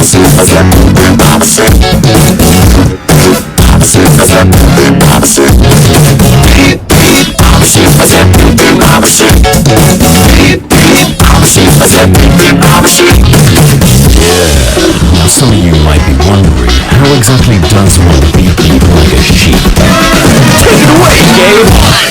Some of you might be wondering, how exactly does one beep beep like a sheep? Take it away, Gabe!